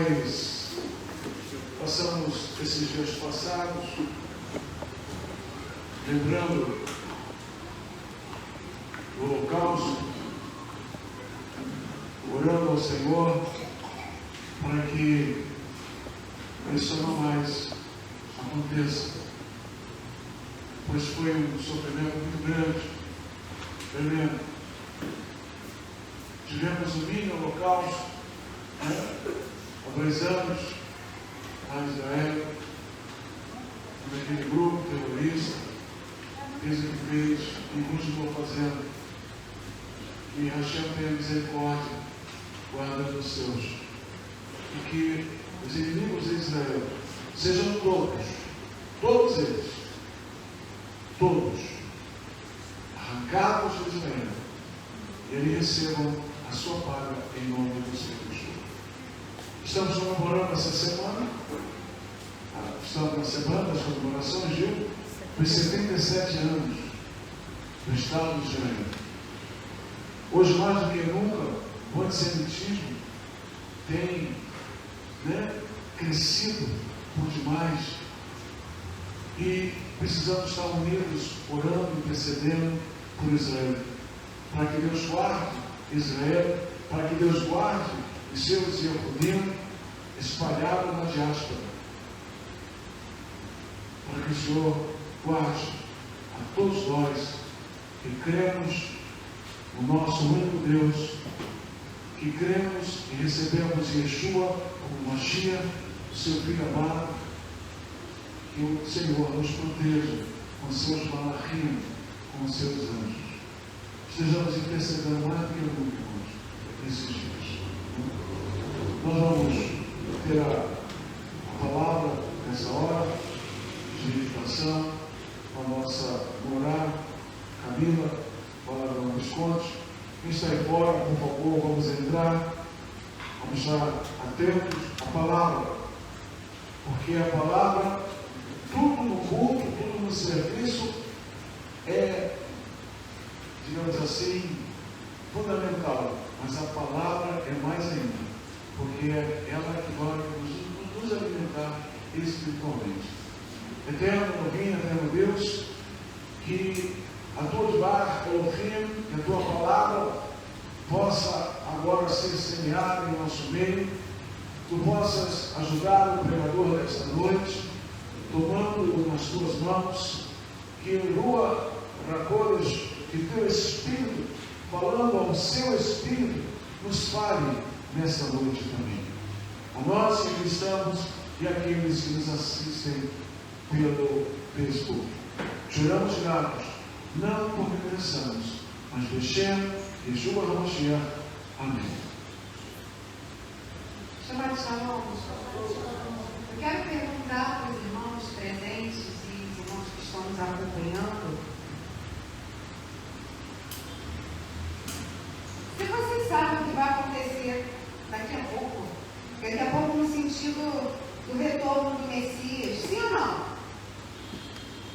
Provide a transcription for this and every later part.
nós passamos esses dias passados lembrando do holocausto, orando ao Senhor para que isso não mais aconteça, pois foi um sofrimento muito grande, tremendo. Tivemos um mini holocausto, há 2 anos, lá em Israel, naquele grupo terrorista, fez o que fez e continuou fazendo. Que Hashem tenha misericórdia, guardando os seus. E que os inimigos de Israel sejam todos eles, arrancados de Israel, e eles recebam a sua paga em nome do Senhor Jesus. Estamos comemorando essa semana, estamos na semana das comemorações de os 77 anos do Estado de Israel. Hoje, mais do que nunca, o antissemitismo tem crescido por demais e precisamos estar unidos, orando e intercedendo por Israel, para que Deus guarde Israel, para que Deus guarde os seus Yehudim espalhados na diáspora, para que o Senhor guarde a todos nós que cremos no nosso único Deus, que cremos e recebemos Yeshua como Mashiach, o seu Filho amado, que o Senhor nos proteja com seus malachim, com seus anjos. Estejamos intercedendo mais do que nunca, irmãos, nesses dias. Nós vamos ter a palavra nessa hora de meditação com a nossa morar, Camila, palavra no Visconde. Quem está aí fora, por favor, vamos entrar, vamos estar atentos à palavra, porque a palavra, tudo no culto, tudo no serviço, é, digamos assim, fundamental, mas a palavra é mais ainda, porque é ela que vai nos alimentar espiritualmente. Eterno, divino, eterno Deus, que a tua debaixo, Elohim, que a tua palavra possa agora ser semeada em nosso meio, tu possas ajudar o pregador desta noite, tomando nas tuas mãos, que Rua Racodes, que teu Espírito, falando ao seu Espírito, nos fale nesta noite também. A nós que estamos e aqueles que nos assistem pelo Facebook. Choramos gratos, não porque mereçamos, mas Beshem, Yeshua HaMashiach. Amém. Shabbat Shalom. Eu quero perguntar para os irmãos presentes e os irmãos que estão nos acompanhando, se vocês sabem o que vai acontecer daqui a pouco no sentido do retorno do Messias, sim ou não?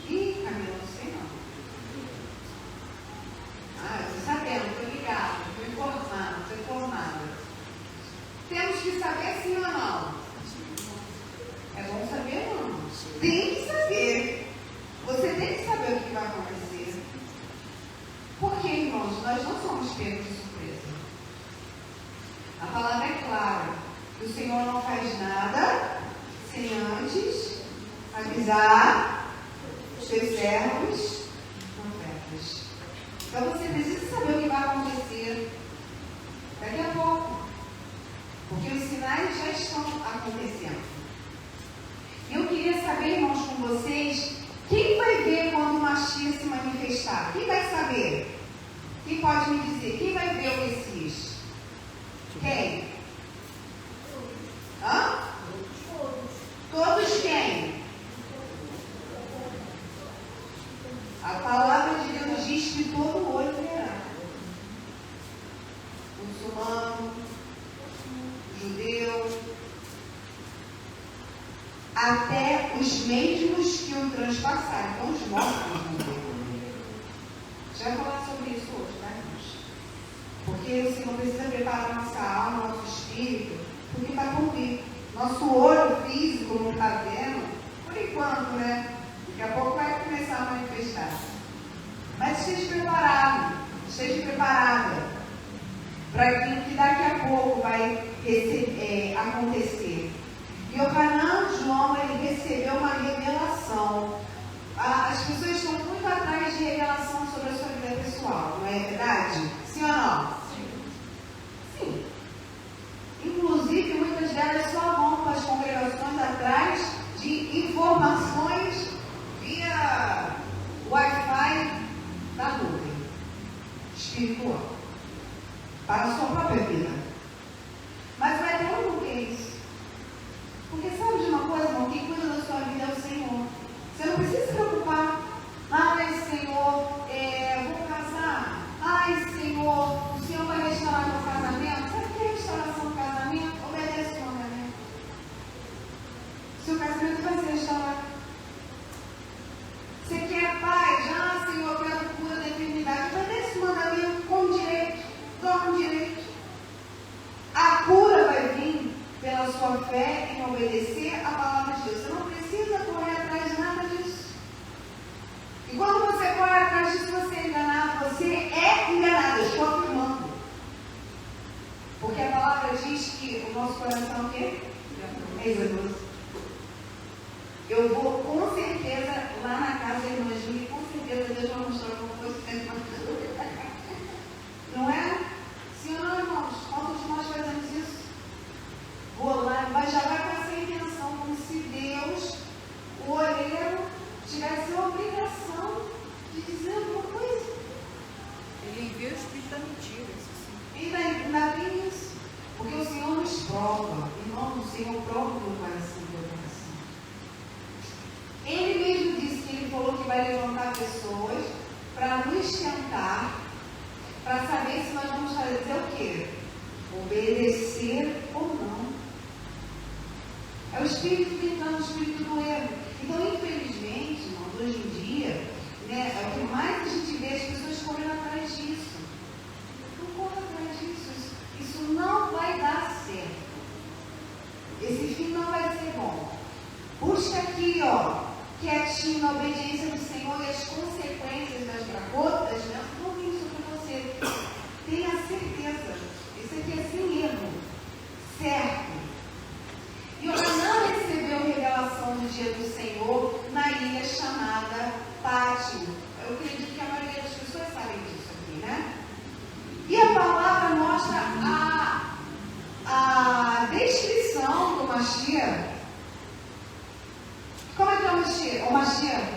Ih, Camila, não sei não. Eu estou sabendo, estou ligado, estou informada. Temos que saber sim ou não? É bom saber ou não? Tem que saber. Você tem que saber o que vai acontecer. Porque, irmãos, nós não somos pegos de surpresa. A palavra é clara. Que o Senhor não faz nada sem antes avisar os seus servos profetas. Então você precisa saber o que vai acontecer daqui a pouco. Porque os sinais já estão acontecendo. E eu queria saber, irmãos, com vocês, quem vai ver quando o Mashiach se manifestar? Quem vai saber? Quem pode me dizer? Quem vai ver o Messias? Quem? Hã? Todos quem? A palavra de Deus diz que todo olho verá. Muçulmano, judeu, até os mesmos que o transpassaram. Então os mortos vão ver. Já vai falar sobre isso hoje, tá, irmãos? Porque o Senhor precisa preparar nossa alma, nosso espírito, porque está por vir. Nosso olho físico não está vendo, por enquanto, né? Daqui a pouco vai começar a manifestar. Mas esteja preparado, esteja preparada para aquilo que daqui a pouco vai acontecer. E o Yohanan João, ele recebeu uma revelação. As pessoas estão muito atrás de revelação sobre a sua vida pessoal, não é verdade? Sim ou não? Sim. Inclusive, muitas delas só vão para as congregações atrás de informações via Wi-Fi da nuvem espiritual para a sua própria vida. Mas vai ter um que é isso. Porque sabe de uma coisa, irmão? Quem cuida da sua vida é o Senhor. Você não precisa se preocupar. Ai, Senhor, vou casar. Ai, Senhor, o Senhor vai restaurar meu casamento. Sabe o que é restauração do casamento? Obedece o mandamento. Seu casamento vai ser restaurado. Você quer paz? Ah, Senhor, eu quero cura da enfermidade. Obedece o mandamento com direito. Dorme direito. A cura vai vir pela sua fé em obedecer a palavra de Deus. Você não precisa correr atrás de nada disso. E quando você corre atrás disso, você é enganado. Você é enganado. Eu estou afirmando. Porque a palavra diz que o nosso coração é o quê? É enganoso. Eu vou com certeza lá na casa da irmã Júlia, com certeza Deus vai mostrar alguma coisa que tem. Não é? Sim ou não, irmãos? Quantos de nós fazemos isso? Vou lá, mas já vai com essa intenção, como se Deus, o olheiro, tivesse a obrigação de dizer alguma coisa. Ele envia o espírito da mentira, isso sim. E ainda tem isso. Porque o Senhor nos prova. Irmão, o Senhor prova o meu coração e o teu coração. Ele mesmo disse que ele falou que vai levantar pessoas para nos tentar, para saber se nós vamos fazer o quê? Obedecer ou não. É o espírito tentando, o espírito do erro. Então, infelizmente, irmãos, hoje em dia, né, é o que mais a gente vê as pessoas correndo atrás disso. Não corra atrás disso. Isso não vai dar certo. Esse fim não vai ser bom. Busca aqui, ó, quietinho, na obediência do Senhor e as consequências das bracotas, né, vão vir sobre você. Tenha certeza. Isso aqui é sem erro. Certo. E Yohanan recebeu revelação do dia do Senhor na ilha chamada Pátio. Eu acredito que a maioria das pessoas sabem disso aqui, né? E a palavra mostra a descrição do Mashiach. Como é que é o Mashiach? O Mashiach.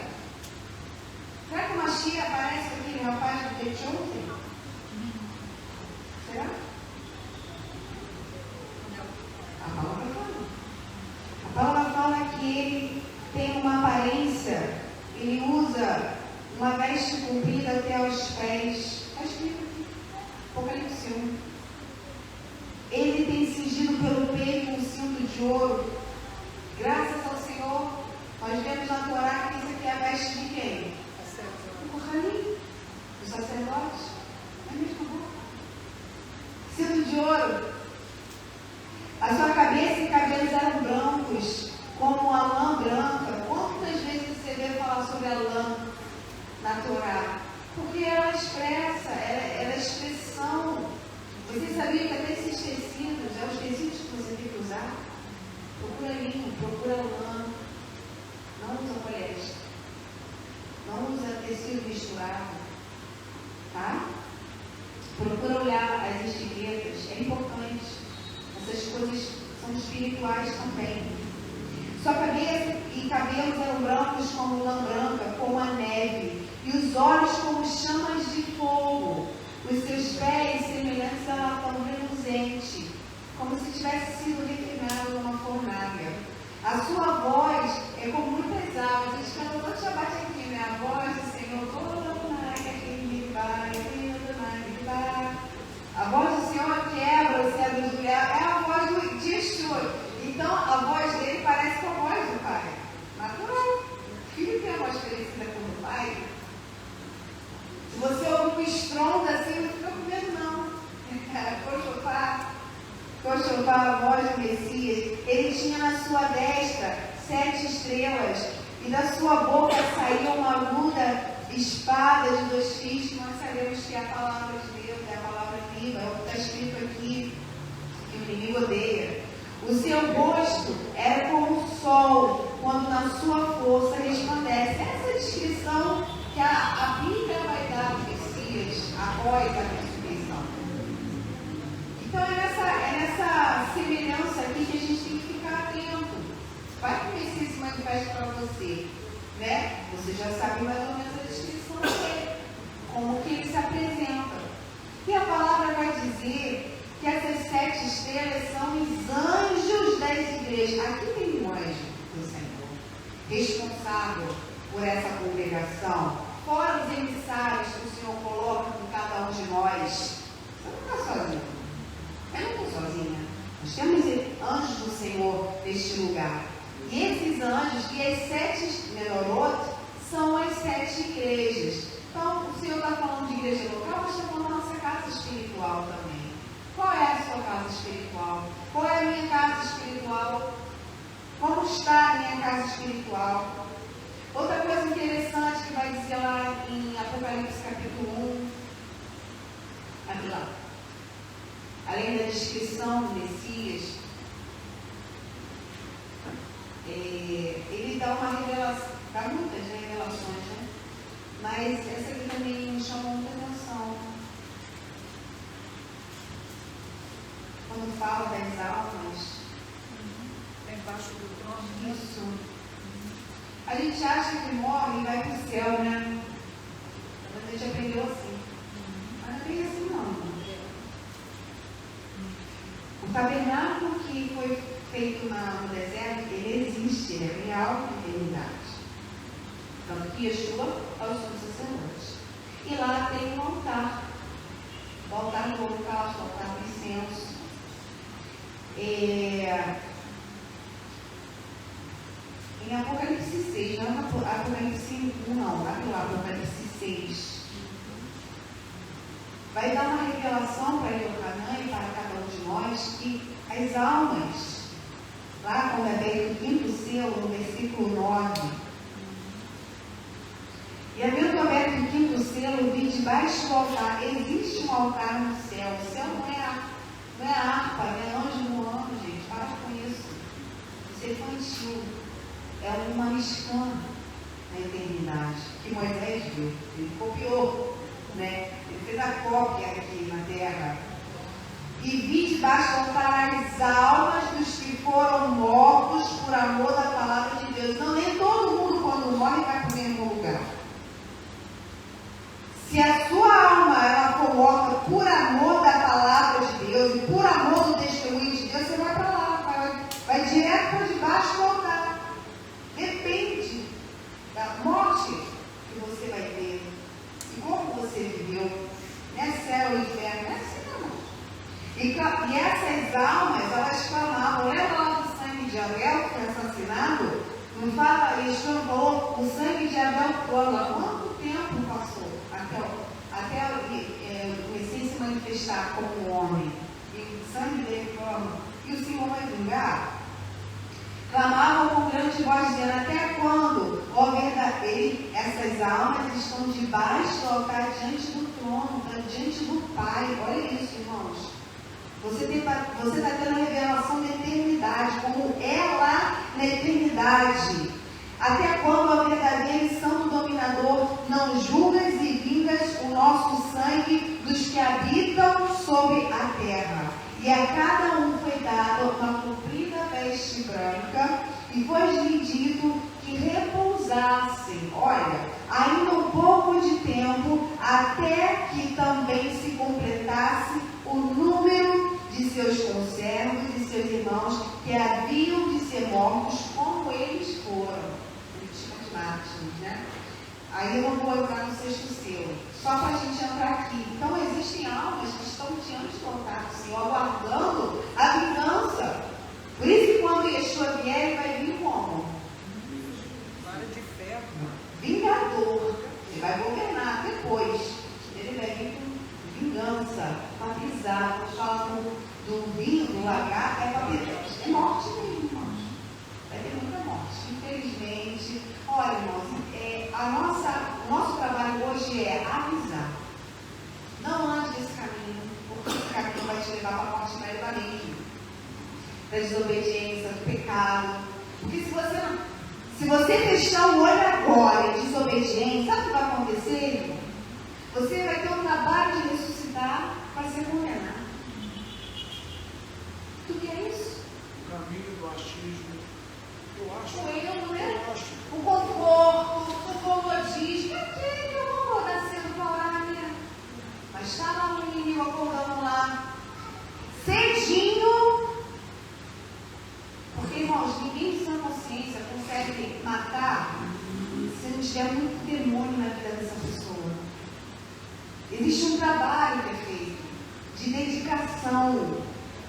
Será que o Mashiach aparece com aquele rapaz do The Chosen? Será? A palavra fala. A palavra fala que ele tem uma aparência, ele usa uma veste comprida até os pés. Está escrito aqui. Apocalipse 1. Ele tem cingido pelo peito um cinto de ouro. Graças ao Senhor, nós vemos na Torá que isso aqui é a veste de quem? Do Kohanim, dos sacerdotes. É mesmo bom. Cinto de ouro. A sua cabeça e cabelos eram brancos, como a lã branca. Quantas vezes você vê falar sobre a lã na Torá? Porque ela expressa, ela é expressão. Você sabia que até esses tecidos, é os tecidos que você tem que usar? Procura linho, procura lã. Não usa poliéster. Não usa tecido misturado. Tá? Procura olhar as etiquetas. É importante. Essas coisas são espirituais também. Sua cabeça e cabelos eram brancos como lã branca, como a neve, e os olhos como chamas de fogo. Os seus pés semelhantes a latão reluzente, como se tivesse sido refinado numa fornalha. A sua voz é como muitas águas. A gente canta tanto Shabbat aqui, né? A voz do Senhor, a voz do Senhor quebra os cedros do léu. É a voz de Yeshua. Então, a voz dele parece com a voz do Pai. Natural. O filho tem a voz parecida com o Pai. Se você ouve um estrondo assim, não fica com medo, não. Cochofá, chofar, a voz do Messias, ele tinha na sua destra 7 estrelas, e da sua boca saía uma aguda espada de 2 fios, que nós sabemos que é a palavra de Deus, é a palavra viva, é o que está escrito aqui, que o inimigo odeia. O seu rosto era como o sol, quando na sua força resplandece. Essa é a descrição que a Bíblia vai dar do Messias após a ressurreição. Então é nessa semelhança aqui que a gente tem que ficar atento. Vai que o Messias se manifesta para você, né? Você já sabe mais ou menos a descrição dele, como que ele se apresenta. E a palavra vai dizer que essas 7 estrelas são os anjos das igrejas. Aqui tem um anjo do Senhor, responsável por essa congregação, fora os emissários que o Senhor coloca com cada um de nós. Você não está sozinho. Eu não estou sozinha. Nós temos anjos do Senhor neste lugar. E esses anjos, e as 7 Menorot, são as 7 igrejas. Então, o Senhor está falando de igreja local, mas está falando da nossa casa espiritual também. Qual é a sua casa espiritual? Qual é a minha casa espiritual? Como está a minha casa espiritual? Outra coisa interessante que vai dizer lá em Apocalipse capítulo 1, abre lá. Além da descrição do Messias, ele dá uma revelação, dá muitas revelações, né? Mas essa aqui também me chamou muita atenção. Quando fala das almas, Embaixo do trono. isso. A gente acha que morre e vai para o céu, né? A gente aprendeu assim. Mas não é bem assim, não. O tabernáculo que foi feito no deserto, ele existe, ele é real na eternidade. Tanto que Yeshua é o sumo sacerdote. E lá tem um altar. O altar do holocausto, o altar do incenso. Em Apocalipse 6, não Apocalipse 1, não, abre lá, Apocalipse 6. Vai dar uma revelação para Yohanan e para cada um de nós que as almas, lá quando é aberto o 5º selo, no versículo 9, e havendo aberto o 5º selo, vi debaixo do altar, existe um altar no céu. O céu não é a harpa, não é anjo voando, gente, para com isso. Isso é infantil. É uma mishkan na eternidade, que Moisés viu, ele copiou, né? Ele fez a cópia aqui na terra. E vi debaixo do altar as almas dos que foram mortos por amor da palavra de Deus. Não, nem todo mundo quando morre vai para o mesmo lugar. Se a sua alma ela for morta por amor da palavra de Deus e por amor do testemunho de Deus, você vai para lá, vai direto para debaixo do altar. Depende da morte que você vai ter e como você viveu, né? Céu ou inferno, não é assim não. E essas almas, elas clamavam, lembra lá do sangue de Abel que foi assassinado? Não fala, Yeshua falou, o sangue de Abel clama. Quanto tempo passou até o Messias se manifestar como homem? E o sangue dele clama. E o Senhor vai vingar? Clamavam com grande voz, dizendo, até quando, ó verdadeiro, essas almas estão debaixo do altar, diante do trono, diante do Pai. Olha isso, irmãos. Você está tendo a revelação da eternidade, como é lá na eternidade. Até quando, ó verdadeiro e santo dominador, não julgas e vingas o nosso sangue dos que habitam sobre a terra. E a cada um foi dada uma comprida veste branca, e foi-lhe dito que repousassem, olha, ainda um pouco de tempo, até que também se completasse o número de seus conservos e seus irmãos que haviam de ser mortos como eles foram. Vítimas de mártires, né? Aí eu não vou entrar no 6º selo, só para a gente entrar aqui. Então existem almas que estão diante do altar do Senhor, aguardando a vingança. Por isso que quando Yeshua vier, ele vai vir como? Vara de ferro. Vingador. Ele vai governar depois. Ele vai vir com vingança, com a pisada. Fala do rio, do lagar, é morte mesmo, irmãos. Vai ter muita morte. Infelizmente, olha, irmãos, o nosso trabalho hoje é avisar. Não ande desse caminho, porque esse caminho vai te levar para a morte, vai levar mesmo. Da desobediência, do pecado. Porque se você fechar o olho agora em desobediência, sabe o que vai acontecer, irmão? Você vai ter um trabalho de ressuscitar para ser condenado. O que é isso? O caminho do achismo. Eu acho. O erro, né? Eu acho. O conforto, o comodismo. Para que eu vou acordar cedo para orar, né? Mas está lá o inimigo acordando lá, cedinho. Porque, irmãos, ninguém de sã consciência consegue matar se não tiver muito demônio na vida dessa pessoa. Existe um trabalho que é feito de dedicação.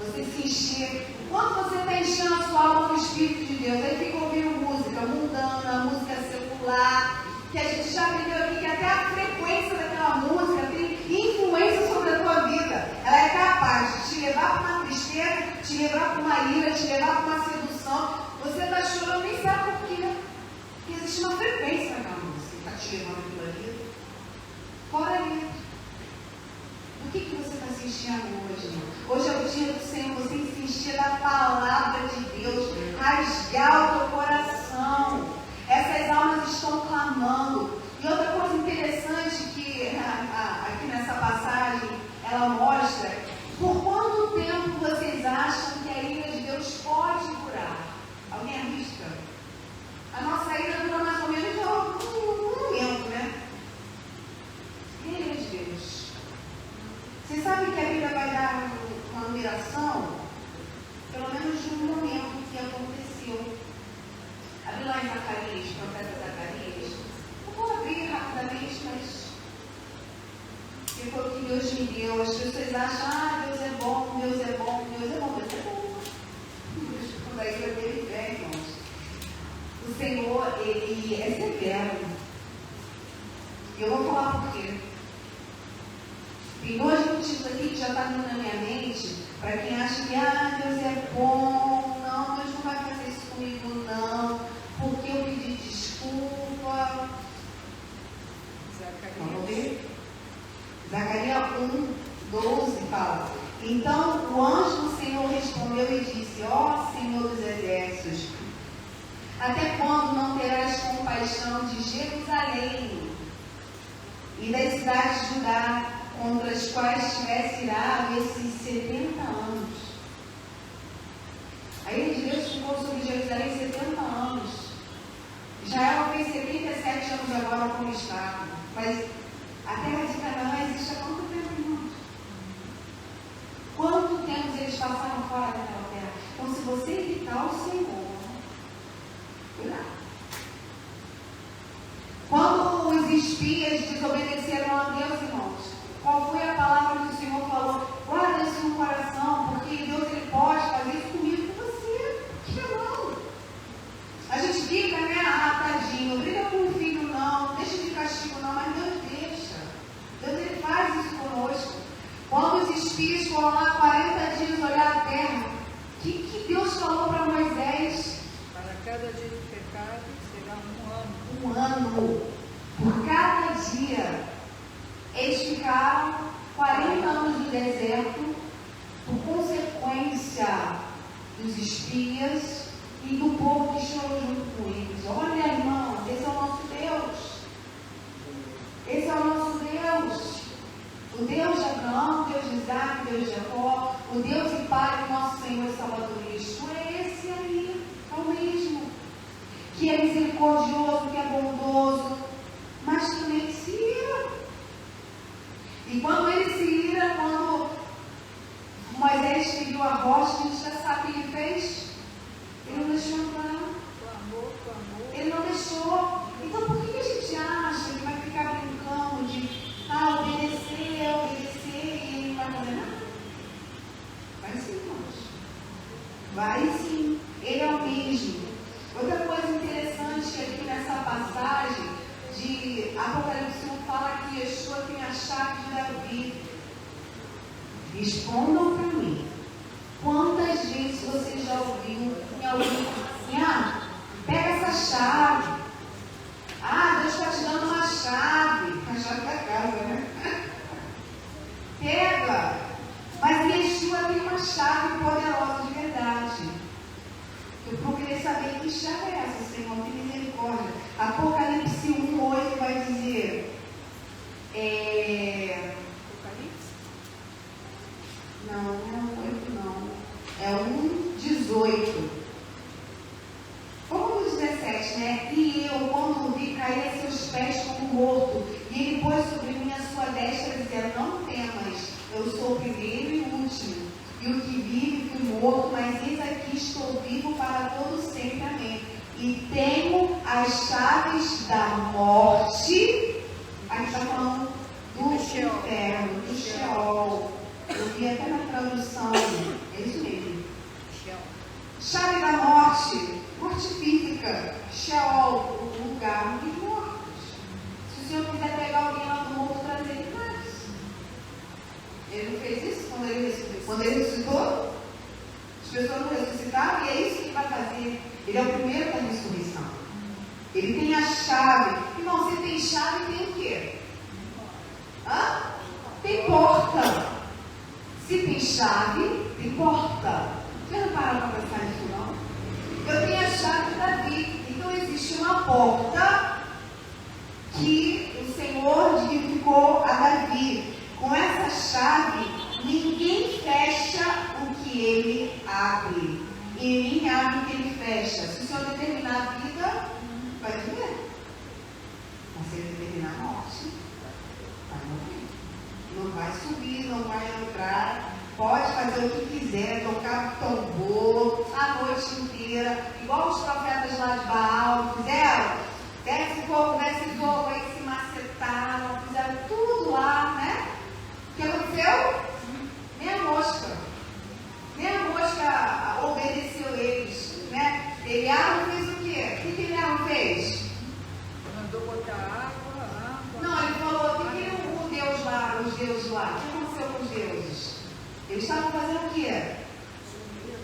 Você se encher. Quando você está enchendo a sua alma com o Espírito de Deus, aí fica ouvindo música mundana, música secular, que a gente já aprendeu aqui que até a frequência daquela música tem influência sobre a tua vida. Ela é capaz de te levar para uma tristeza, te levar para uma ira, te levar para uma sedução. Você está chorando, nem sabe por quê. Porque existe uma frequência naquela música que está te levando aquilo ali. Fora ali. Do que você está se enchendo hoje, irmão? Hoje é o dia do Senhor, você se encher da palavra de Deus, rasgar o teu coração. Essas almas estão clamando. E outra coisa interessante que aqui nessa passagem ela mostra, por quanto tempo vocês acham que a ira de Deus pode durar? Alguém arrisca? A nossa ira dura mais ou menos um momento, né? E a ira de Deus? Vocês sabem que a Bíblia vai dar uma numeração, pelo menos de um momento que aconteceu. Abre lá em Zacarias, profeta Zacarias. Eu vou abrir rapidamente, mas que foi o que Deus me deu. As pessoas acham, Deus é bom, Deus é bom, Deus é bom, Deus é bom. Quando a ira dele vem, irmãos. O Senhor, Ele é severo. E eu vou falar por quê. Tem dois motivos aqui que já está vindo na minha mente, para quem acha que, Deus é bom, não, Deus não vai fazer isso comigo, não, porque eu pedi desculpa. Vamos ver? Zacarias 1:12 fala: Então o anjo do Senhor respondeu e disse: Ó Senhor dos exércitos, até quando não terás compaixão de Jerusalém e das cidades de Judá, contra as quais tivesse irado esses 70 anos? A ira de Deus ficou sobre Jerusalém 70 anos. Israel fez 77 anos agora como Estado. Mas a terra de Canaã existe há quanto tempo, irmãos? Quanto tempo eles passaram fora daquela terra? Então, se você evitar o Senhor, cuidado. Quando os espias desobedeceram a Deus, irmãos, qual foi a palavra que o Senhor falou? Guarda isso no coração, porque Deus ele pode fazer isso comigo e com você. Que não. A gente fica, né? Tadinho, briga com o filho, não, deixa de castigo, não, mas Deus deixa. Deus ele faz isso conosco. Quando os espias foram lá 40 dias olhar a terra, o que Deus falou para Moisés? Para cada dia de pecado será um ano. Um ano. Por cada dia. Eles ficaram 40 anos no deserto por consequência dos espias e do povo que chorou junto com eles. Olha, irmãos, esse é o nosso Deus. Esse é o nosso Deus. O Deus de Abraão, o Deus de Isaac, o Deus de Jacó, o Deus e Pai do nosso Senhor e Salvador Cristo. É esse aí, é o mesmo. Que é misericordioso, que é bondoso, mas também se ira. E quando ele se ira, quando Moisés pediu a rocha, a gente já sabe o que ele fez. Ele não deixou entrar. Clamou. Ele não deixou. Então por que a gente acha que vai ficar brincando de obedecer e ele não vai fazer nada? Vai sim, irmãos. Vai sim. Ele é o mesmo. Outra coisa interessante aqui nessa passagem de Apocalipse 1 fala que Yeshua tem a chave de Davi. Respondam para mim. enxerga é essa, Senhor, tem misericórdia. Apocalipse 1:8 vai dizer, Apocalipse? não é 8 não, é 1:18. Vamos no 17, né? E eu, quando o vi, caí a seus pés como morto, e ele pôs sobre mim a sua destra, dizendo, não temas, eu sou o primeiro e o último, e o que vive fui morto, mas eis aqui estou vivo para todo sempre, amém. E tenho as chaves da morte, aqui está falando do inferno, do Sheol. Eu vi até na tradução, é isso mesmo. Chave da morte, morte física, Sheol, o lugar dos mortos. Se o Senhor quiser pegar alguém lá do morto, trazer ele mais. Ele não fez isso quando ele ressuscitou? As pessoas não ressuscitaram e é isso que ele vai fazer. Ele é o primeiro da ressurreição. Ele tem a chave. Irmão, você tem chave, tem o quê? Hã? Tem porta. Se tem chave, tem porta. Vocês não pararam para pensar nisso, não? Eu tenho a chave de Davi. Então existe uma porta que o Senhor dignificou a Davi. Com essa chave, ninguém fecha o que ele abre. E ninguém abre o que ele fecha. Se o Senhor determinar a vida, vai viver. Mas se ele determinar a morte, vai morrer. Não vai subir, não vai entrar. Pode fazer o que quiser, tocar tambor a noite inteira, igual os profetas lá de Baal fizeram. Desce fogo, aí se macetaram, fizeram tudo lá, né? O que aconteceu? Nem a mosca obedeceu eles, né? Eliarro fez o quê? O que Eliarro fez? Mandou botar água. Não, ele falou, o que os deuses lá? O que aconteceu com os deuses? Eles estavam fazendo o quê?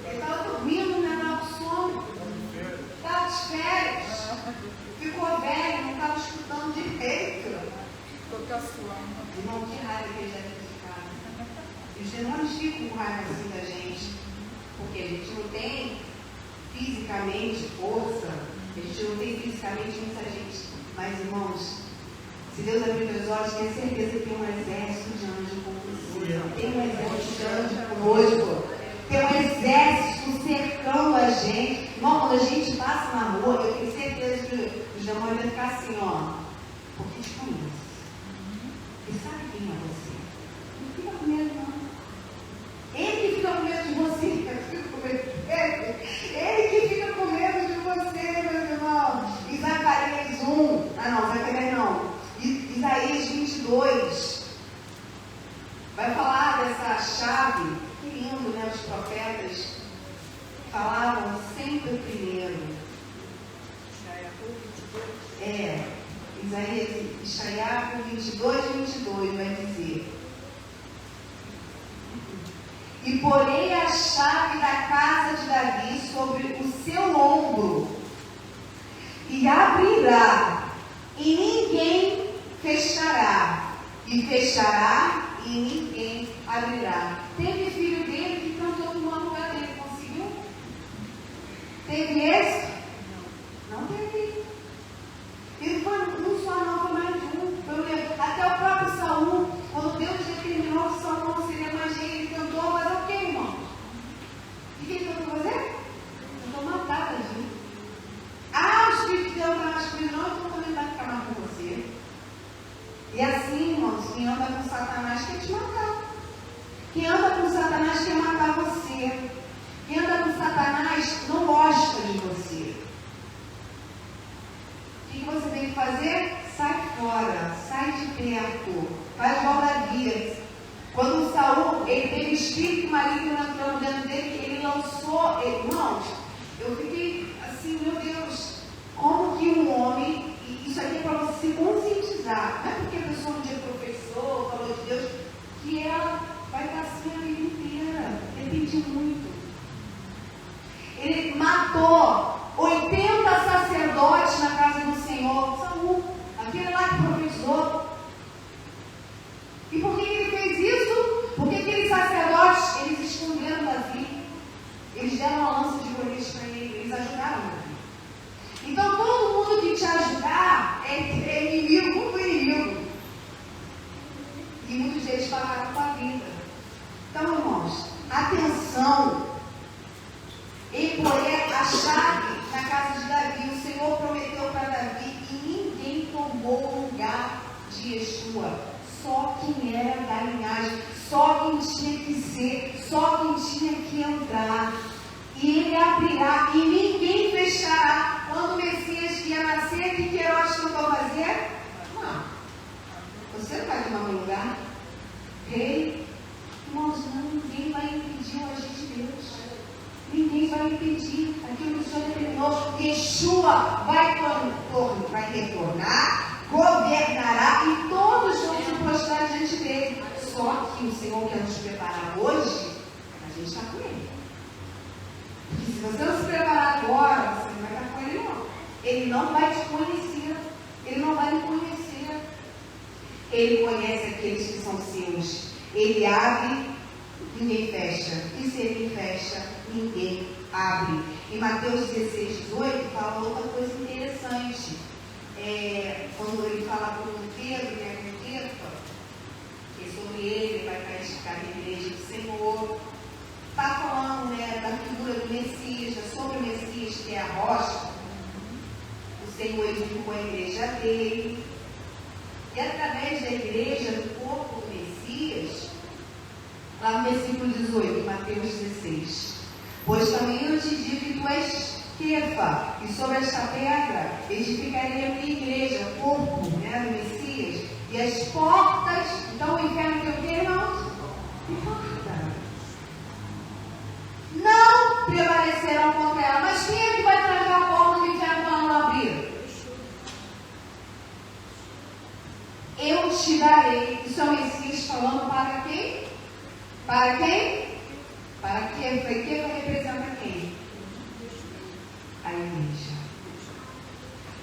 Ele estava dormindo, né? Estava com sono. Estava de férias. Ficou velho, não estava escutando direito. Ficou caçoando. Irmão, que raiva que eles devem ficar. Os demônios ficam com raiva assim da gente. Porque a gente não tem fisicamente força. A gente não tem fisicamente muita gente. Mas, irmãos, se Deus abrir meus olhos, tenha certeza que tem um exército de anjos com você. Tem um exército de anjos conosco. Tem um exército cercando a gente. Irmão, quando a gente passa na rua, eu tenho certeza que os demônios vão ficar assim, ó. Porque te conhece. E sabe quem é você? Não fica com medo, não. Ele que fica com medo de você. Ele que fica com medo de você, meus irmãos. E Zacarias 1. Zacarias não. Isaías 22 vai falar dessa chave. Que lindo, né? Os profetas falavam sempre primeiro. Isaías 22 vai dizer: e porei a chave da casa de Davi sobre o seu ombro, e abrirá, e ninguém fechará, e fechará, e ninguém abrirá. Teve filho dele que cantou tomar o lugar dele, conseguiu? Teve esse? Não teve. Ele foi um só, não, foi mais de um. Até o próprio Saul, quando Deus determinou que Saul não seria mais rei, ele tentou fazer o quê, irmão? O que ele tentou fazer? Tentou matar Davi. O Espírito de Deus está mais comigo, não, então também vai ficar mais com você. E assim, irmãos, quem anda com Satanás quer te matar. Quem anda com Satanás quer matar você. Quem anda com Satanás não gosta de você. O que você tem que fazer? Sai fora, sai de perto, faz igual Davi. Quando Saul, ele teve espírito maligno entrando dentro dele, ele lançou, irmãos, eu fiquei assim, meu Deus, como que um homem, e isso aqui é para você se conscientizar, não é porque a pessoa um dia professou, falou de Deus, que ela vai estar assim a vida inteira, repetir muito. Ele matou 80 sacerdotes na casa do Senhor, Saul, aquele lá que profetizou. E por que ele fez isso? Porque aqueles sacerdotes, eles esconderam Davi. Eles deram uma lança de Golias para ele, eles ajudaram Davi. Não. Ele porém a chave na casa de Davi. O Senhor prometeu para Davi e ninguém tomou o lugar de Yeshua. Só quem era da linhagem, só quem tinha que ser, só quem tinha que entrar. E ele abrirá e ninguém fechará. Quando o Messias ia nascer, o que Herodes mandou fazer? Não. Você não vai tomar meu lugar? Rei? Irmãos, ninguém vai impedir o agir de Deus. Ninguém vai impedir aquilo que o Senhor determinou. Yeshua vai retornar, governará e todos vão se prostrar diante dele. Só que o Senhor quer nos preparar hoje, a gente está com ele. Porque se você não se preparar agora, você não vai estar com ele não. Ele não vai te conhecer. Ele não vai me conhecer. Ele conhece aqueles que são seus. Ele abre, ninguém fecha. E se ele fecha, ninguém abre. Em Mateus 16, 18, fala outra coisa interessante. Quando ele fala com Pedro, com Kefa, que sobre ele vai ficar na igreja do Senhor. Está falando da figura do Messias, sobre o Messias, que é a rocha. O Senhor edificou a igreja dele. E através da igreja, do corpo do Messias, lá no versículo 18, Mateus 16. Pois também eu te digo que tu és Kefa, e sobre esta pedra edificarei a minha igreja, o corpo do Messias, e as portas. Então o inferno tem o quê, irmãos? Porta. Não prevalecerão contra ela. Mas quem é que vai trancar a porta do inferno para não abrir? Eu te darei. Isso é o Messias falando para quem? Para quem? Para Kefa. E Kefa representa quem? A igreja.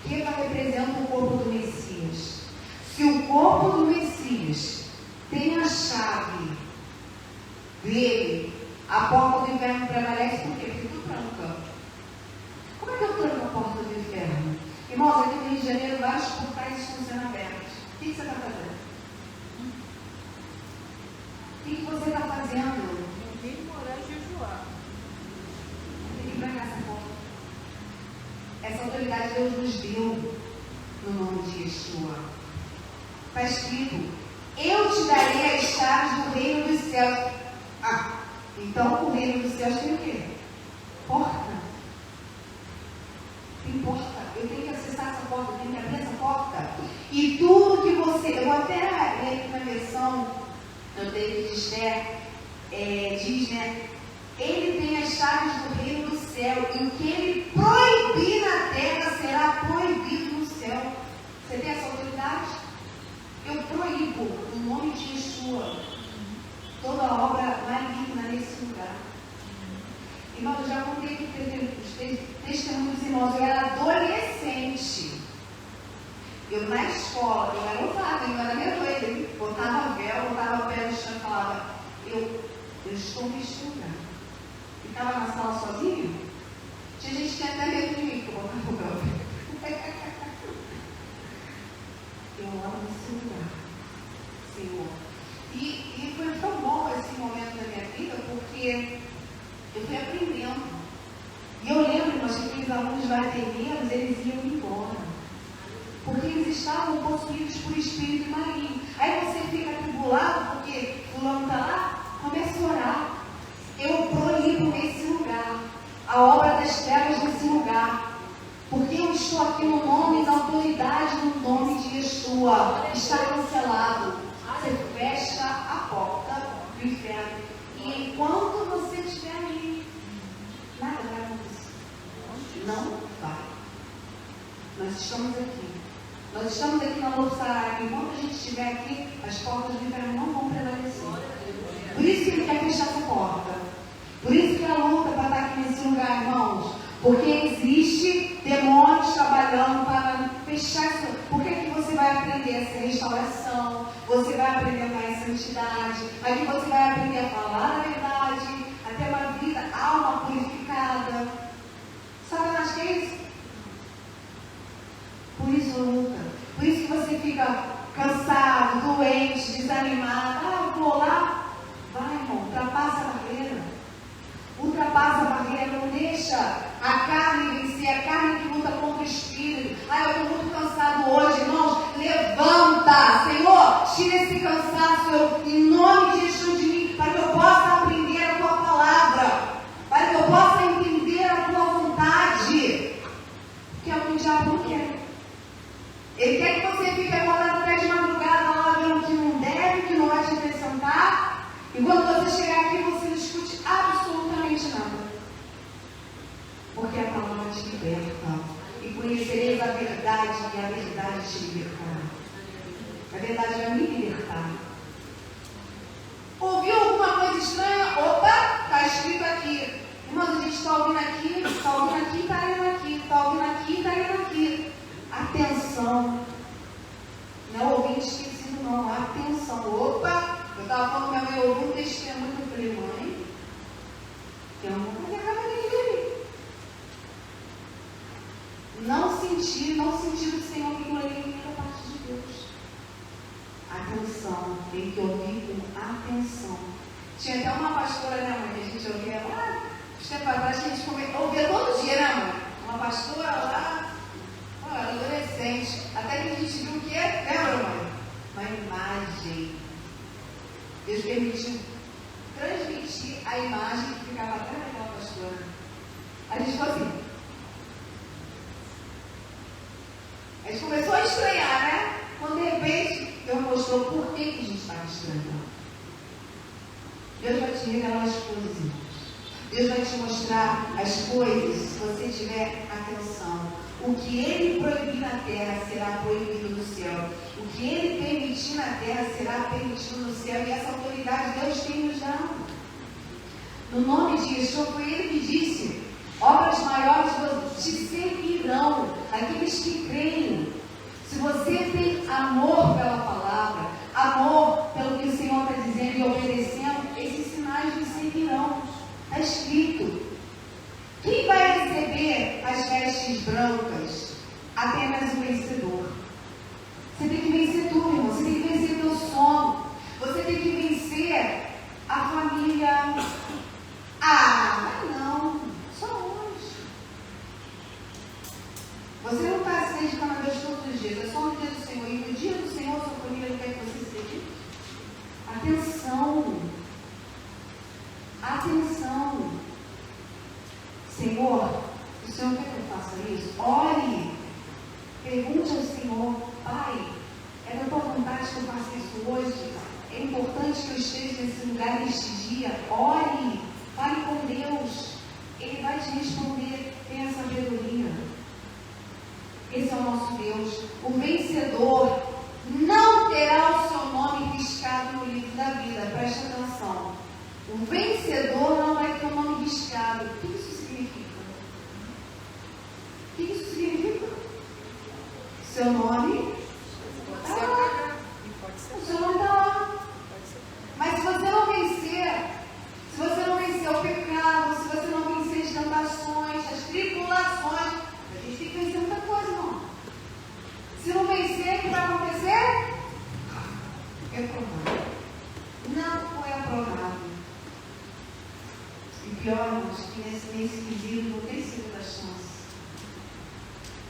Kefa representa o corpo do Messias. Se o corpo do Messias tem a chave dele, a porta do inferno prevalece. Por quê? Porque tu tranca. Como é que eu tranco a porta do inferno? Irmãos, aqui no Rio de Janeiro, vários portais estão sendo abertos. O que você está fazendo? O que você está fazendo? Ninguém morar e jejuar. Tem que brancar essa porta. Essa autoridade Deus nos deu no nome de Yeshua. Está escrito: eu te darei as chaves do reino dos céus. Então o reino dos céus tem o quê? Porta. Tem porta. Eu tenho que acessar essa porta, eu tenho que abrir essa porta. E tudo que você. Eu vou até ler aqui na versão do David Esther, diz, né? Ele tem as chaves do reino do céu, e o que ele proibir na terra será proibido no céu. Você tem essa autoridade? Eu proíbo, no nome de Yeshua, toda obra maligna nesse lugar. Irmão, eu já contei aqui os testemunhos dos irmãos. Eu era adolescente. Eu na escola, eu era ousada, eu era meio doida. Botava véu, botava o pé no chão e falava: eu estou neste lugar. Ficava na sala sozinho. Tinha gente que tinha até medo de mim, que eu botava o véu. Eu amo esse lugar, Senhor. E foi tão bom esse momento da minha vida, porque eu fui aprendendo. E eu lembro, irmãos, que aqueles alunos baterianos, eles iam embora. Porque eles estavam possuídos por espírito maligno. Aí você fica atribulado, porque fulano está lá, começa a orar. Eu proíbo nesse lugar a obra das trevas nesse lugar. Porque eu estou aqui no nome, na autoridade, no nome de Yeshua. Está cancelado. Você fecha a porta do inferno. E enquanto você estiver ali, nada vai acontecer. Não vai. Nós estamos aqui. Nós estamos aqui na Lobo Saraiva. Enquanto a gente estiver aqui, as portas do inferno não vão prevalecer. Por isso que ele quer fechar essa porta. Por isso que a luta para estar aqui nesse lugar, irmãos. Porque existe demônios trabalhando para fechar isso. Por que você vai aprender essa restauração? Você vai aprender mais santidade. Aqui você vai aprender a falar a verdade. A ter uma vida, alma purificada. Satanás, que é isso? Por isso luta. Por isso que você fica cansado, doente, desanimado. Eu vou lá. Vai, irmão, ultrapassa a barreira. absolutamente nada. Porque a palavra te liberta. E conhecereis a verdade, e a verdade te libertará. A verdade vai me libertar. Ouviu alguma coisa estranha? Opa, está escrito aqui. Irmãos, a gente está ouvindo aqui, está ouvindo aqui, está lendo aqui, está ouvindo aqui, está lendo aqui. Atenção. Não é ouvinte esquecido, não. Atenção. Opa, eu estava falando com minha mãe, eu ouvi um testemunho, eu falei, mãe, tem alguma coisa errada nele. Não senti do Senhor que aquilo ali vinha da parte de Deus. Atenção, tem que ouvir com atenção. Tinha até uma pastora, né, mãe, que a gente ouvia lá, tempo atrás, a gente ouvia todo dia, né, mãe? Uma pastora lá, adolescente, até que a gente viu o que é, lembra, mãe? Uma imagem. Deus permitiu transmitir a imagem que ficava atrás daquela pastora. A gente ficou assim. A gente começou a estranhar, né? Quando de repente Deus mostrou por que a gente estava estranhando. Deus vai te revelar as coisas, irmãos. Deus vai te mostrar as coisas se você tiver atenção. O que Ele proibir na terra será proibido no céu. O que Ele permitir na terra será permitido no céu. E essa autoridade Deus tem nos dado. No nome de Jesus, foi Ele que disse: obras maiores te seguirão, aqueles que creem. Se você tem amor pela palavra, amor pelo que o Senhor está dizendo e obedecendo, esses sinais lhe seguirão. Está escrito. Quem vai receber as vestes brancas? Apenas o vencedor. Você tem que vencer tudo, irmão. Você tem que vencer o teu sono. Você tem que vencer a família. Mas não. Só hoje. Você não está se dedicando a Deus todos os dias. É só no dia do Senhor. E no dia do Senhor, sua família não quer que você se dedique. Atenção. Atenção. Senhor, o Senhor quer que eu faça isso? Ore. Pergunte ao Senhor: Pai, é da tua vontade que eu faça isso hoje? É importante que eu esteja nesse lugar neste dia. Ore. Fale com Deus. Ele vai te responder. Tenha sabedoria. Esse é o nosso Deus. O vencedor não terá o seu nome riscado no livro da vida. Preste atenção. O vencedor não vai ter o nome riscado. O que isso significa? O que isso significa? Seu nome está lá. O seu nome está lá. Mas se você não vencer, se você não vencer o pecado, se você não vencer as tentações, as tribulações, a gente tem que vencer muita coisa, não. Se não vencer, o que vai acontecer? É aprovado. Não foi aprovado. E pior, irmãos, que nesse quesito não tem segunda chance.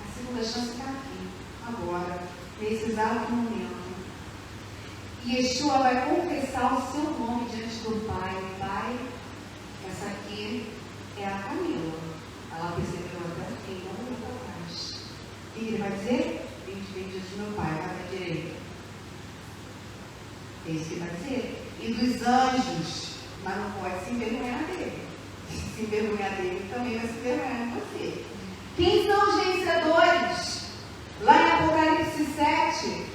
A segunda chance está aqui, agora, nesse exato momento. E Yeshua vai confessar o seu nome diante do Pai. Pai, essa aqui é a Camila. Ela percebeu até aqui, não muito atrás. E ele vai dizer: vem diante do meu Pai, vai para a direita. É isso que ele vai dizer. E dos anjos, mas não pode se envergonhar dele. Se envergonhar dele, também vai se envergonhar de você. Quem são os vencedores? Lá em Apocalipse 7,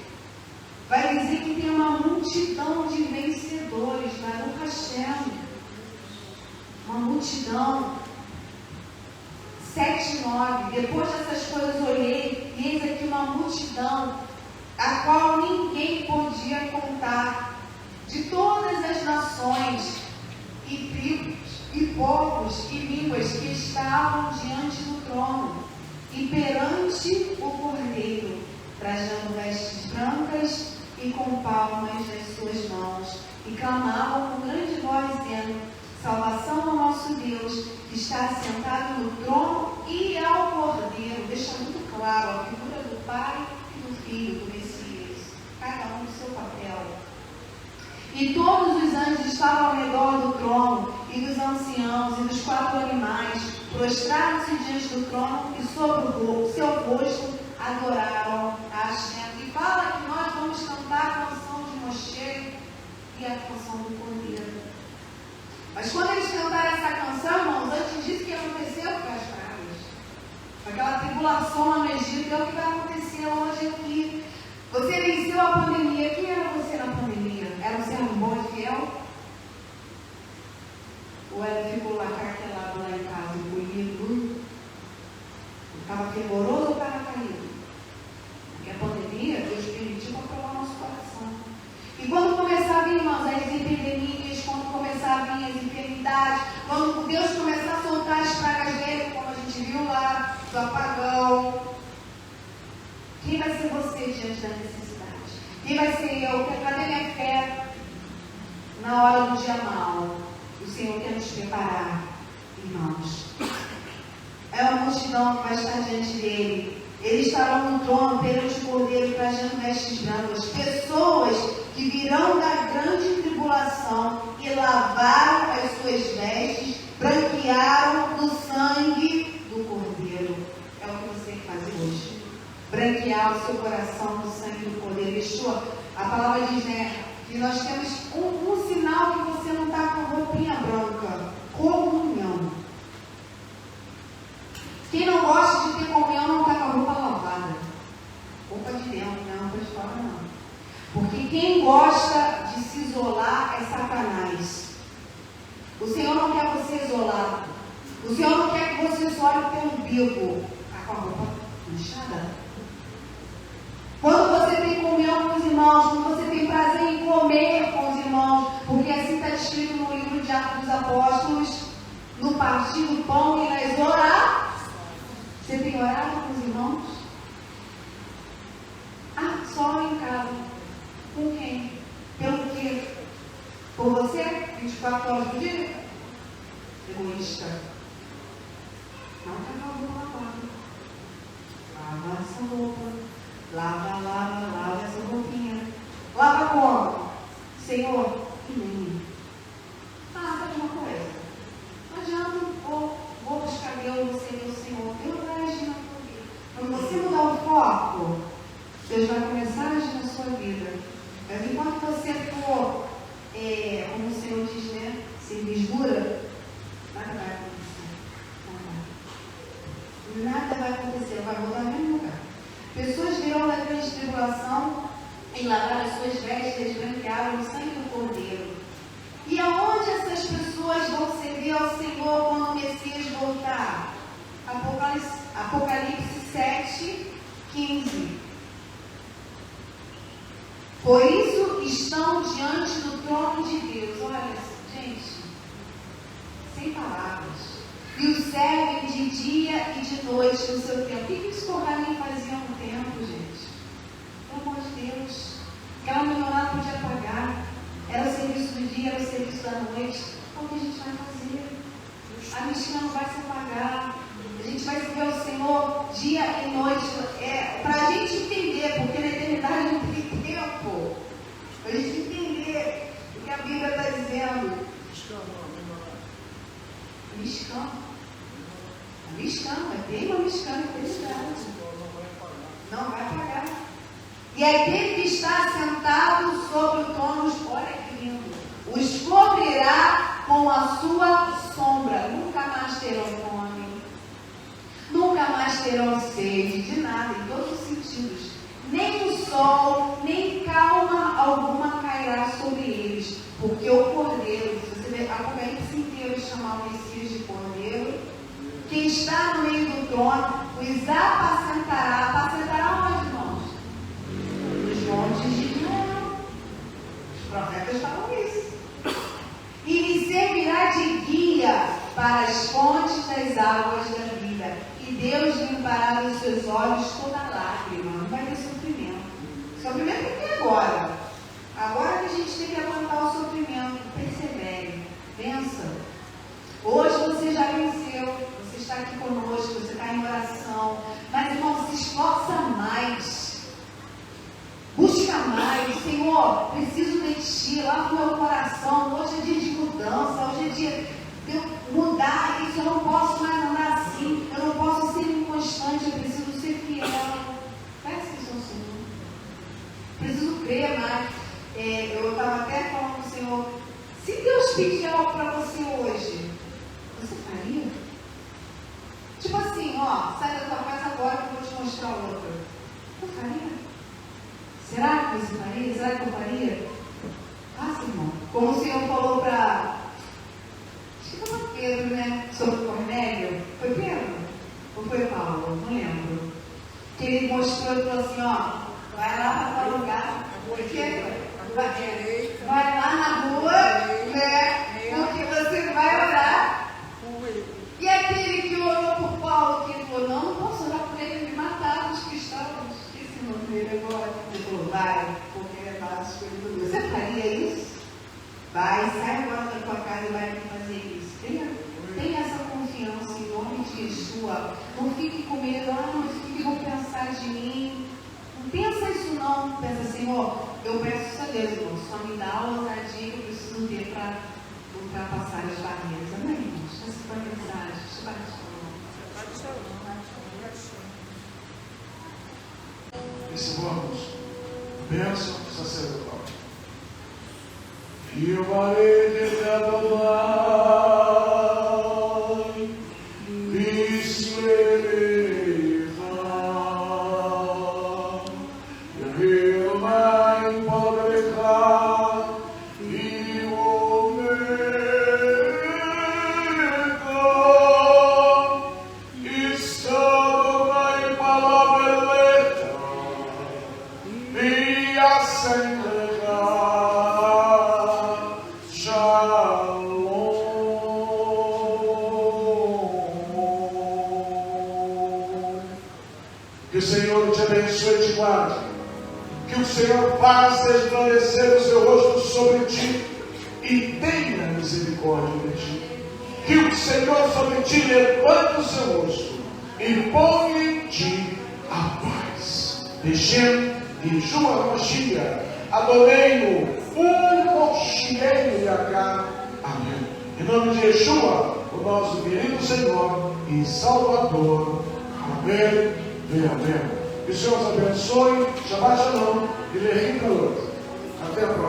vai dizer que tem uma multidão de vencedores lá no Hashem. Uma multidão. 7:9. Depois dessas coisas olhei, e eis aqui uma multidão, a qual ninguém podia contar, de todas as nações, e tribos, e povos, e línguas que estavam diante do trono, e perante o Cordeiro, trajando vestes brancas e com palmas nas suas mãos, e clamavam com grande voz, dizendo: salvação ao nosso Deus, que está assentado no trono, e ao Cordeiro. Deixa muito claro a figura do Pai e do Filho, do Messias, cada um no seu papel. E todos os anjos estavam ao redor do trono, e dos anciãos, e dos 4 animais, prostraram-se diante do trono, e sobre o seu rosto adoraram a Hashem. E fala que nós vamos cantar a canção de Moshe e a canção do Cordeiro. Mas quando eles cantaram essa canção, tribulação lá no Egito, é o que vai acontecer hoje aqui. Você venceu a pandemia. Quem era você na pandemia? Era você um bom e fiel? Ou ela ficou lá cartelado lá em casa, encolhido? Estava fervoroso ou estava caído? Porque a pandemia, Deus permitiu para provar o nosso coração. E quando começar a vir, irmãos, as epidemias, quando começar a vir as enfermidades, quando Deus começar a soltar as pragas dele, como a gente viu lá, do apagão, quem vai ser você diante da necessidade? Quem vai ser eu? Cadê minha fé na hora do dia mal? O Senhor quer nos preparar, irmãos. É uma multidão que vai estar diante dele. Eles estarão no trono perante o Cordeiro, trajando vestes brancas. Pessoas que virão da grande tribulação e lavaram as suas vestes, branquearam no sangue do Cordeiro. É o que você tem que fazer hoje. Branquear o seu coração no sangue do Cordeiro. Yeshua, a palavra diz, né, que nós temos um sinal que você não está com roupinha branca. Comunhão. Quem não gosta de ter comunhão não está com a roupa lavada. Roupa de dentro, não, roupa de fora não. Porque quem gosta de se isolar é Satanás. O Senhor não quer você isolado. O Senhor não quer que você só olhe o teu umbigo. Está com a roupa manchada. Quando você tem comunhão com os irmãos, quando você tem prazer em comer com os irmãos, porque assim está escrito no livro de Atos dos Apóstolos, no partir do pão e nas orar. Você tem orado com os irmãos? Ah, só em casa. Com quem? Pelo quê? Por você? 24 horas por dia? Egoísta. Não está com a roupa lavada. Lava essa roupa. Lava essa roupinha. Lava como? Senhor, e nem. Sabe uma coisa? Não adianta, vou buscar Deus, você é o Senhor. Deus vai agir na sua vida. Quando você mudar o foco, Deus vai começar a agir na sua vida. Mas enquanto você for, como o Senhor diz, né? Sem lisura, nada vai acontecer. Nada vai acontecer, vai voltar no mesmo lugar. Pessoas virão da grande tribulação e lavaram as suas vestes, branquearam o sangue do Cordeiro. E aonde essas pessoas vão servir ao Senhor quando o Messias voltar? Apocalipse 7, 15. Por isso estão diante do trono de Deus. Olha, gente, sem palavras. E o servem de dia e de noite no seu tempo. O que os Kohanim faziam no tempo, gente? Pelo amor de Deus. Aquela melhorada podia pagar. Era o serviço do dia, era o serviço da noite. O que a gente vai fazer? A Mishkan não vai se pagar. A gente vai servir ao Senhor dia e noite. Para a gente entender, porque na eternidade não tem tempo. Para a gente entender o que a Bíblia está dizendo. Mishkan. A Mishkan, vai ter uma Mishkan na eternidade. Não vai pagar. E aquele que está sentado sobre o trono, olha que lindo, os cobrirá com a sua sombra. Nunca mais terão fome, nunca mais terão sede de nada, em todos os sentidos. Nem o sol, nem calma alguma cairá sobre eles, porque o Cordeiro, se você ver Apocalipse inteiro chamar o Messias de Cordeiro, que está no meio do trono, os apacentará. Apacentará onde, irmãos? Montes de Israel. Os profetas falam isso. E lhe servirá de guia para as fontes das águas da vida. E Deus limpará dos seus olhos toda lágrima. Não vai ter sofrimento. Sofrimento tem agora. Agora que a gente tem que aguentar o sofrimento. Persevere. Vença. Hoje você já venceu. Você está aqui conosco. Você está em oração. Mas, irmão, se esforça mais. Busca mais, Senhor, preciso de Ti, lava o meu coração. Hoje é dia de mudança, hoje é dia de eu mudar isso. Eu não posso mais andar assim, eu não posso ser inconstante, eu preciso ser fiel. Peça isso ao Senhor. Preciso crer mais. Eu estava até falando com o Senhor, se Deus pedir algo para você hoje, você faria? Tipo assim, ó, sai da tua casa agora, mostrar outra. Eu faria? Será que você faria? Será que eu faria? Faça, irmão. Como o Senhor falou para... Acho que foi Pedro, né? Sobre Cornélio. Foi Pedro? Ou foi Paulo? Não lembro. Que ele mostrou e falou assim, ó, vai lá para tal lugar, porque vai lá na rua, né? Porque você vai orar. E aquele que orou por Paulo, que falou, não posso orar por ele, me mataram os cristãos. Esqueci o nome dele agora. Ele falou, vai, porque é mais coisa do Deus. Você faria isso? Vai, sai agora da tua casa e vai fazer isso. Tenha essa confiança em nome de Yeshua. Não fique com medo, mas o que vão pensar de mim? Não pensa isso não. Pensa, Senhor, eu peço isso a Deus, irmão. Só me dá a ousadia que eu preciso ter para ultrapassar as barreiras. Amém, irmãos? Essa foi a mensagem. Recebamos bênção sacerdotal. E o marido de Adonai, Bismillah, Yehilmai Podrecha, e o Mega, Istadonai Palabeleta, e Ascendega. Que o Senhor te abençoe e te guarde. Que o Senhor faça resplandecer o seu rosto sobre ti e tenha misericórdia de ti. Que o Senhor sobre ti levante o seu rosto e ponha em ti a paz. Hashem, Yeshua Mashiach, Adonai-no, Moshiach Yagá. Amém. Em nome de Yeshua, o nosso querido Senhor e Salvador. Amém. Amém. Que o Senhor os abençoe. Shabbat Shalom e Lehi Kalot. Até a próxima.